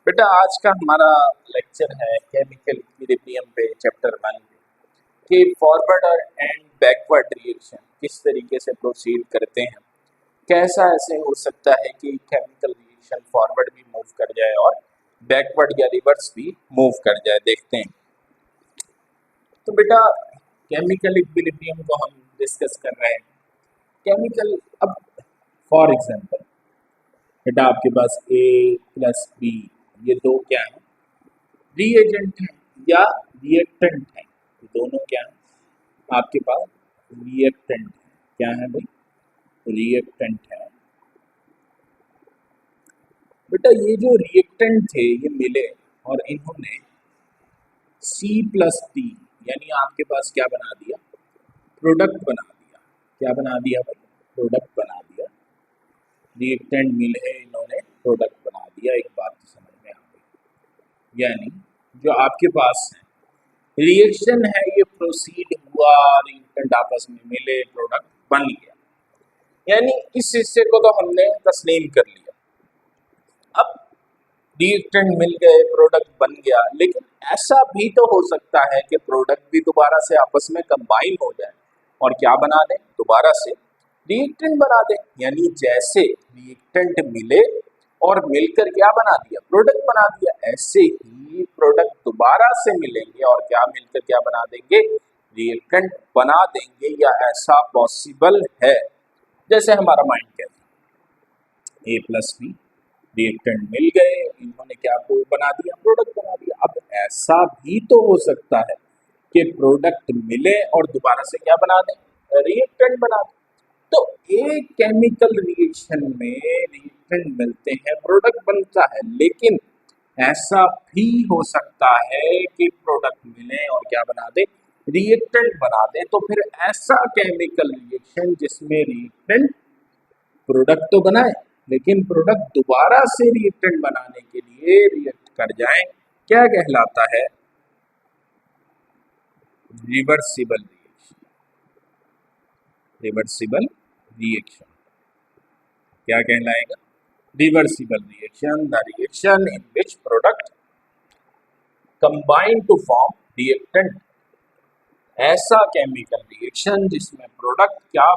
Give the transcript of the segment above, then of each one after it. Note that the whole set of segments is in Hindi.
बेटा आज का हमारा लेक्चर है केमिकल इक्विलिब्रियम पे चैप्टर 1 कि फॉरवर्ड और एंड बैकवर्ड रिएक्शन किस तरीके से प्रोसीड करते हैं। कैसा ऐसे हो सकता है कि केमिकल रिएक्शन फॉरवर्ड भी मूव कर जाए और बैकवर्ड या रिवर्स भी मूव कर जाए, देखते हैं। तो बेटा केमिकल इक्विलिब्रियम को हम डिस्कस कर रहे हैं। केमिकल, अब फॉर एग्जांपल बेटा आपके पास ए प्लस बी, ये दो क्या है, रिएजेंट है या रिएक्टेंट है। दोनों क्या है आपके पास, रिएक्टेंट है। क्या है भाई, रिएक्टेंट है। बेटा ये जो रिएक्टेंट थे ये मिले और इन्होंने C प्लस टी यानी आपके पास क्या बना दिया, प्रोडक्ट बना दिया। क्या बना दिया भाई, प्रोडक्ट बना दिया। रिएक्टेंट मिले, इन्होंने प्रोडक्ट बना दिया। एक बात तो समझ में आ गई, यानी जो आपके पास है रिएक्शन है, ये प्रोसीड हुआ, रिएक्टेंट आपस में मिले, प्रोडक्ट बन गया। यानी इस हिस्से को तो हमने तस्लीम कर लिया। अब रिएक्टेंट मिल गए, प्रोडक्ट बन गया, लेकिन ऐसा भी तो हो सकता है कि प्रोडक्ट भी दोबारा से आपस में कंबाइन हो जाए और क्या बना दें, दोबारा से रिएक्टेंट बना दें। यानी जैसे रिएक्टेंट मिले और मिलकर क्या बना दिया, प्रोडक्ट बना दिया, ऐसे ही प्रोडक्ट दोबारा से मिलेंगे और क्या मिलकर क्या बना देंगे, रिएक्टेंट बना देंगे। या ऐसा पॉसिबल है, जैसे हमारा माइंड कहता है ए प्लस बी, रिएक्टेंट मिल गए, इन्होंने क्या बना दिया, प्रोडक्ट बना दिया। अब ऐसा भी तो हो सकता है कि प्रोडक्ट मिले और दोबारा से क्या बना दें, रिएक्टेंट बना दें। तो एक केमिकल रिएक्शन में रिएक्टेंट मिलते हैं, प्रोडक्ट बनता है, लेकिन ऐसा भी हो सकता है कि प्रोडक्ट मिले और क्या बना दे, रिएक्टेंट बना दे। तो फिर ऐसा केमिकल रिएक्शन जिसमें रिएक्टेंट प्रोडक्ट तो बनाए लेकिन प्रोडक्ट दोबारा से रिएक्टेंट बनाने के लिए रिएक्ट कर जाए, क्या कहलाता है, रिवर्सिबल रिएक्शन। रिवर्सिबल रिएक्शन क्या कहलाएगा, reversible reaction. The reaction in which product combine to form reactant. ऐसा केमिकल रिएक्शन जिसमें प्रोडक्ट क्या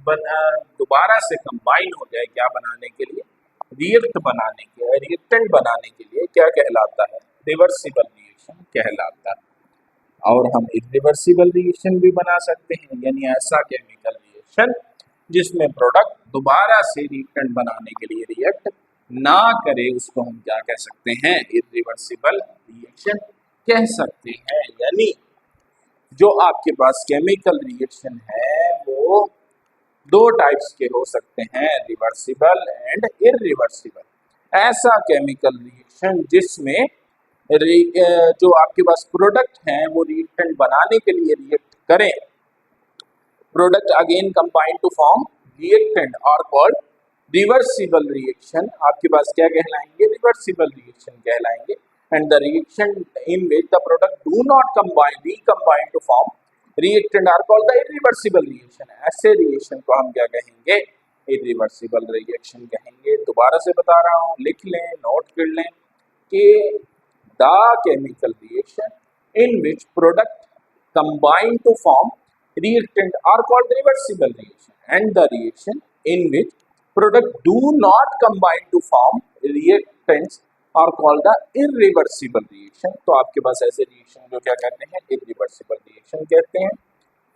बना, दोबारा से कंबाइन हो जाए, क्या बनाने के लिए, रिएक्टेंट बनाने के लिए, क्या कहलाता है, रिवर्सिबल रिएक्शन कहलाता है। और हम इरिवर्सिबल रिएक्शन भी बना सकते हैं, यानी ऐसा केमिकल रिएक्शन जिसमें प्रोडक्ट दोबारा से रिएक्टेंट बनाने के लिए रिएक्ट ना करे, उसको हम क्या कह सकते हैं, इरिवर्सिबल रिएक्शन कह सकते हैं। यानी जो आपके पास केमिकल रिएक्शन है वो दो टाइप्स के हो सकते हैं, रिवर्सिबल एंड इरिवर्सिबल। ऐसा केमिकल रिएक्शन जिसमें जो आपके पास प्रोडक्ट हैं वो रिएक्टेंट बनाने के लिए रिएक्ट करें, product again combine to form reactant और कॉल्ड रिवर्सिबल रिएक्शन। आपके पास क्या कहलाएंगे, रिवर्सिबल रिएक्शन कहलाएंगे। And the reaction in which the product do not combine recombine to form reactant are called the irreversible reaction. ऐसे रिएक्शन को हम क्या कहेंगे, इरिवर्सिबल रिएक्शन कहेंगे। दोबारा से बता रहा हूँ, लिख लें, नोट कर लें कि the chemical reaction in which product combine to form reactant are called reversible reaction and the reaction in which product do not combine to form reactants are called the irreversible reaction। तो आपके पास ऐसे रिएक्शन जो क्या कहते हैं, irreversible reaction कहते हैं।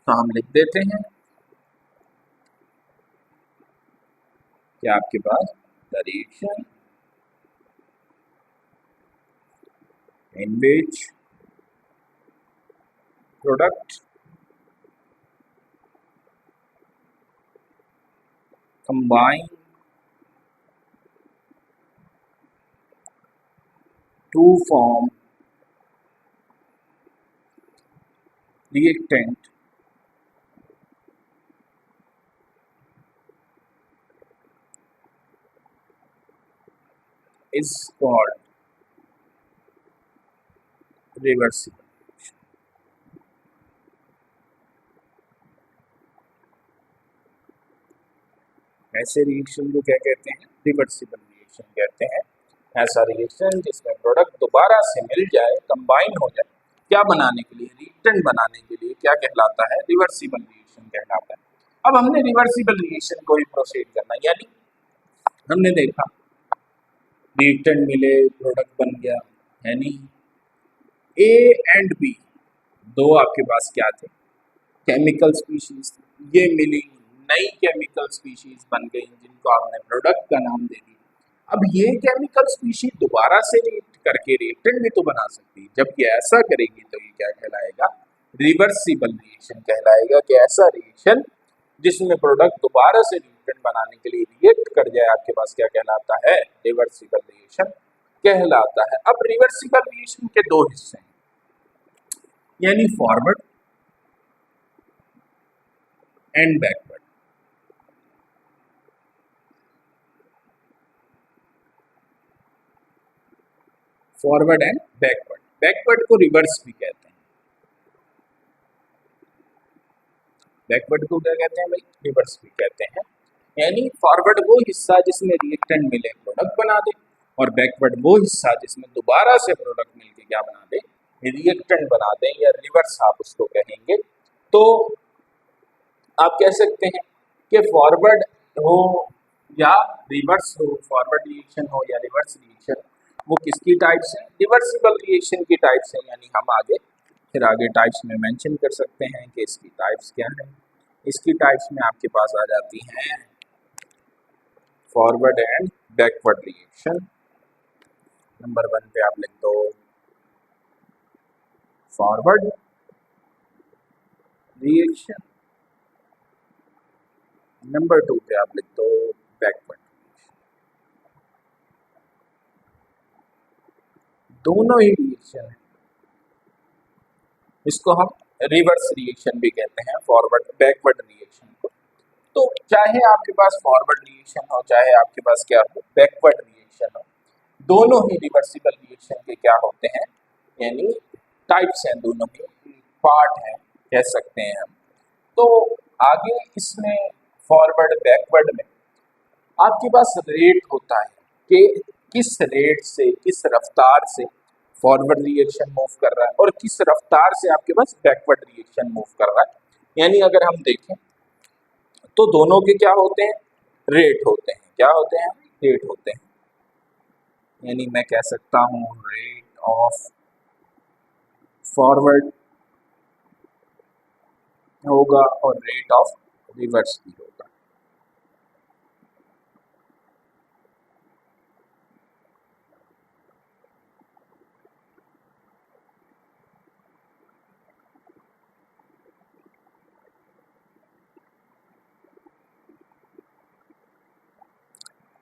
तो हम लिख देते हैं कि आपके पास the reaction in which product combine to form reactant is called reversible। ऐसे रिएक्शन को क्या कहते हैं, रिवर्सिबल रिएक्शन कहते हैं। ऐसा रिएक्शन जिसमें प्रोडक्ट दोबारा से मिल जाए, कंबाइन हो जाए, क्या बनाने के लिए, रिएक्टेंट बनाने के लिए, क्या कहलाता है, रिवर्सिबल रिएक्शन कहलाता है। अब हमने रिवर्सिबल रिएक्शन को ही प्रोसीड करना, यानी हमने देखा रिएक्टेंट मिले, प्रोडक्ट बन गया, यानी ए एंड बी दो आपके पास क्या थे, केमिकल स्पीशीज, ये मिली, नई केमिकल स्पीशीज बन गई जिनको आपने प्रोडक्ट का नाम दे दिया। अब ये केमिकल स्पीशीज दोबारा से रिएक्ट करके रिएक्टेंट भी तो बना सकती है, जबकि ऐसा करेगी तो ये क्या कहलाएगा, रिवर्सिबल रिएक्शन कहलाएगा, कि ऐसा रिएक्शन जिसमें प्रोडक्ट दोबारा से रिएक्टेंट बनाने के लिए रिएक्ट कर जाए, आपके पास क्या कहलाता है, रिवर्सिबल रिएक्शन कहलाता है। अब रिवर्सिबल रिएक्शन के दो हिस्से हैं, यानी forward and backward. Forward and backward, backward को रिवर्स भी कहते हैं, बैकवर्ड को क्या कहते हैं भाई, रिवर्स भी कहते हैं। यानी फॉरवर्ड वो हिस्सा जिसमें रिएक्टेंट मिले प्रोडक्ट बना दे, और बैकवर्ड वो हिस्सा जिसमें दोबारा से प्रोडक्ट मिलके क्या बना दे, रिएक्टेंट बना दे, या रिवर्स आप उसको कहेंगे। तो आप कह सकते हैं कि फॉरवर्ड हो या रिवर्स हो, फॉरवर्ड रिएक्शन हो या रिवर्स रिएक्शन, वो किसकी टाइप्स हैं, रिवर्सिबल रिएक्शन की टाइप्स हैं। यानी हम आगे फिर आगे टाइप्स में मेंशन कर सकते हैं कि इसकी टाइप्स क्या है। इसकी टाइप्स में आपके पास आ जाती हैं forward and backward reaction. Number 1 पे आप लिख दो फॉरवर्ड रिएक्शन, नंबर 2 पे आप लिख दो बैकवर्ड। दोनों ही रिएक्शन है, इसको हम रिवर्स रिएक्शन भी कहते हैं, फॉरवर्ड बैकवर्ड रिएक्शन को। तो चाहे आपके पास फॉरवर्ड रिएक्शन हो, चाहे आपके पास क्या हो, बैकवर्ड रिएक्शन हो, दोनों ही रिवर्सिबल रिएक्शन के क्या होते हैं, यानी टाइप्स हैं, दोनों ही पार्ट हैं कह सकते हैं हम। तो आगे इसमें फॉरवर्ड बैकवर्ड में आपके पास रेट होता है कि किस रेट से, किस रफ्तार से फॉरवर्ड रिएक्शन मूव कर रहा है और किस रफ्तार से आपके पास बैकवर्ड रिएक्शन मूव कर रहा है। यानी अगर हम देखें तो दोनों के क्या होते हैं, रेट होते हैं, क्या होते हैं, रेट होते हैं। यानी मैं कह सकता हूँ रेट ऑफ फॉरवर्ड होगा और रेट ऑफ रिवर्स भी होगा।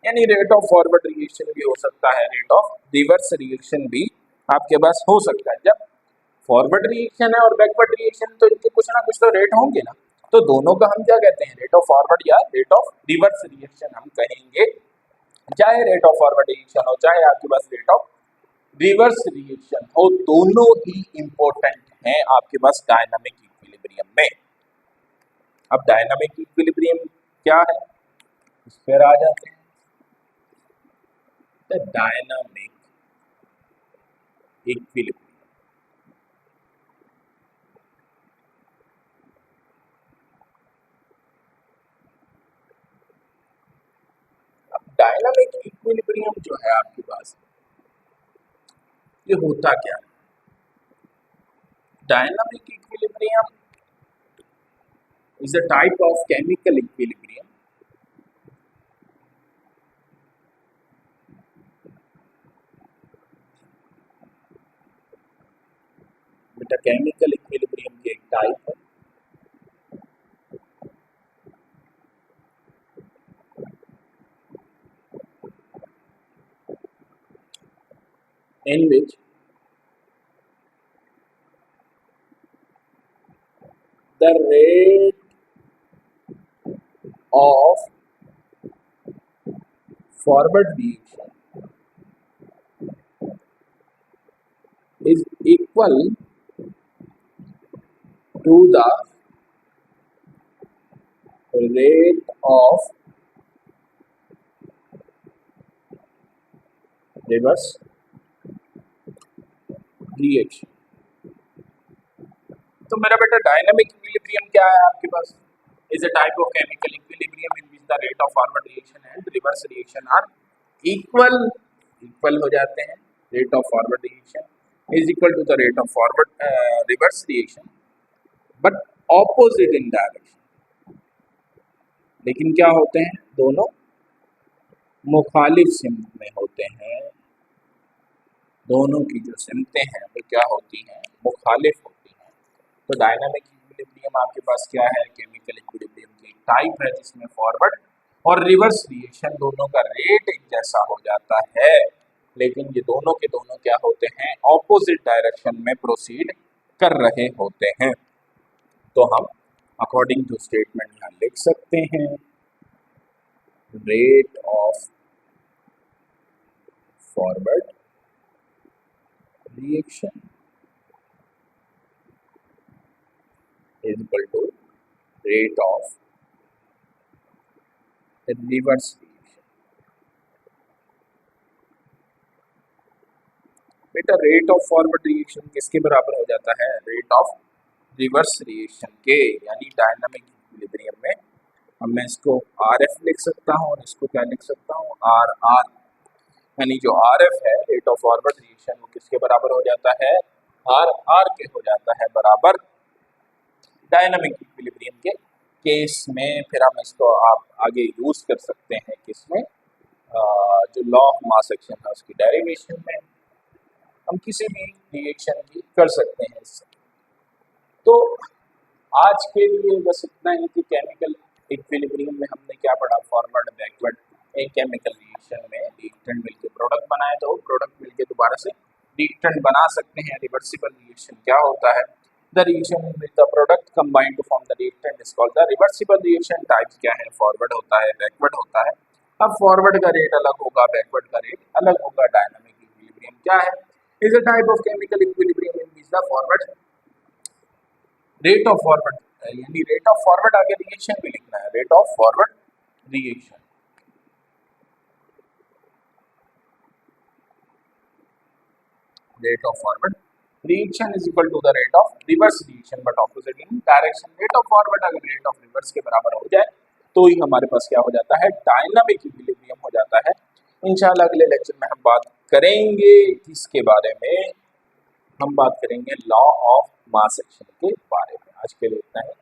यानी रेट ऑफ फॉरवर्ड रिएक्शन भी हो सकता है, रेट ऑफ रिवर्स रिएक्शन भी आपके पास हो सकता है। जब फॉरवर्ड रिएक्शन है और बैकवर्ड रिएक्शन, तो इनके कुछ ना कुछ तो रेट होंगे ना, तो दोनों का हम क्या कहते हैं, रेट ऑफ फॉरवर्ड या रेट ऑफ रिवर्स रिएक्शन हम कहेंगे। चाहे रेट ऑफ फॉरवर्ड रिएक्शन हो, चाहे आपके पास रेट ऑफ रिवर्स रिएक्शन हो, दोनों ही इंपॉर्टेंट हैं आपके पास डायनामिक इक्विलिब्रियम में। अब डायनामिक इक्विलिब्रियम क्या है, इस पर आ जाते हैं। The dynamic equilibrium, dynamic equilibrium जो है आपके पास, ये होता क्या है, dynamic equilibrium is a type of chemical equilibrium बेटा, केमिकल इक्विलिब्रियम की एक टाइप है in which the rate of forward reaction is equal to the rate of reverse reaction. तो मेरा बेटा डायनामिक इक्विलिब्रियम क्या है आपके पास? Is a type of chemical equilibrium in which the rate of forward reaction and reverse reaction are equal, equal हो जाते हैं। Rate of forward reaction is equal to the rate of forward reverse reaction but opposite in direction. लेकिन क्या होते हैं, दोनों मुखालिफ सिमत में होते हैं। दोनों की जो सिमतें हैं वो क्या होती हैं, मुखालिफ होती हैं। तो डायनामिक इक्विलिब्रियम आपके पास क्या है, केमिकल इक्विलिब्रियम की टाइप है जिसमें फॉरवर्ड और रिवर्स रिएक्शन दोनों का रेट एक जैसा हो जाता है, लेकिन ये दोनों के दोनों क्या होते हैं, ऑपोजिट डायरेक्शन में प्रोसीड कर रहे होते हैं। तो हम अकॉर्डिंग टू स्टेटमेंट यहाँ लिख सकते हैं, rate of forward reaction is equal to rate of reverse reaction। बेटा रेट ऑफ फॉरवर्ड रिएक्शन किसके बराबर हो जाता है, रेट ऑफ रिवर्स रिएक्शन के, यानी डायनामिक इक्विलिब्रियम में अब मैं इसको आर एफ लिख सकता हूँ और इसको क्या लिख सकता हूँ, आर आर। यानी जो आर एफ है, रेट ऑफ फॉरवर्ड रिएक्शन, वो किसके बराबर हो जाता है, आर आर के हो जाता है बराबर डायनामिक इक्विलिब्रियम के केस में। फिर हम इसको आप आगे यूज कर सकते हैं किसमें, जो लॉ ऑफ मास एक्शन है उसकी डेरिवेशन में हम किसी भी रिएक्शन की कर सकते हैं इससे। तो आज के लिए बस इतना ही कि केमिकल इक्विलिब्रियम में हमने क्या पढ़ा, फॉरवर्ड बैकवर्ड। एक केमिकल रिएक्शन में रिएक्टेंट मिलकर प्रोडक्ट बनाए तो प्रोडक्ट मिलकर दोबारा से रिएक्टेंट बना सकते हैं। रिवर्सिबल रिएक्शन क्या होता है, the reaction in which the product combine to form the reactant is called the reversible reaction. Types क्या है, फॉरवर्ड होता है, बैकवर्ड होता है। अब फॉरवर्ड का रेट अलग होगा, बैकवर्ड का रेट अलग होगा। डायनामिक इक्विलिब्रियम क्या है, is a type of chemical equilibrium in which the forward rate of forward, यानी रेट ऑफ फॉरवर्ड आगे रिएक्शन भी लिखना है, rate of forward reaction. Rate of forward reaction is equal to the rate of reverse reaction but opposite in direction. Rate of forward अगर रेट ऑफ रिवर्स के बराबर हो जाए तो ही हमारे पास क्या हो जाता है, डायनामिक इक्विलिब्रियम हो जाता है। इंशाल्लाह अगले लेक्चर में हम बात करेंगे किसके बारे में, हम बात करेंगे लॉ ऑफ मास एक्शन के बारे में। आज के लिए इतना ही।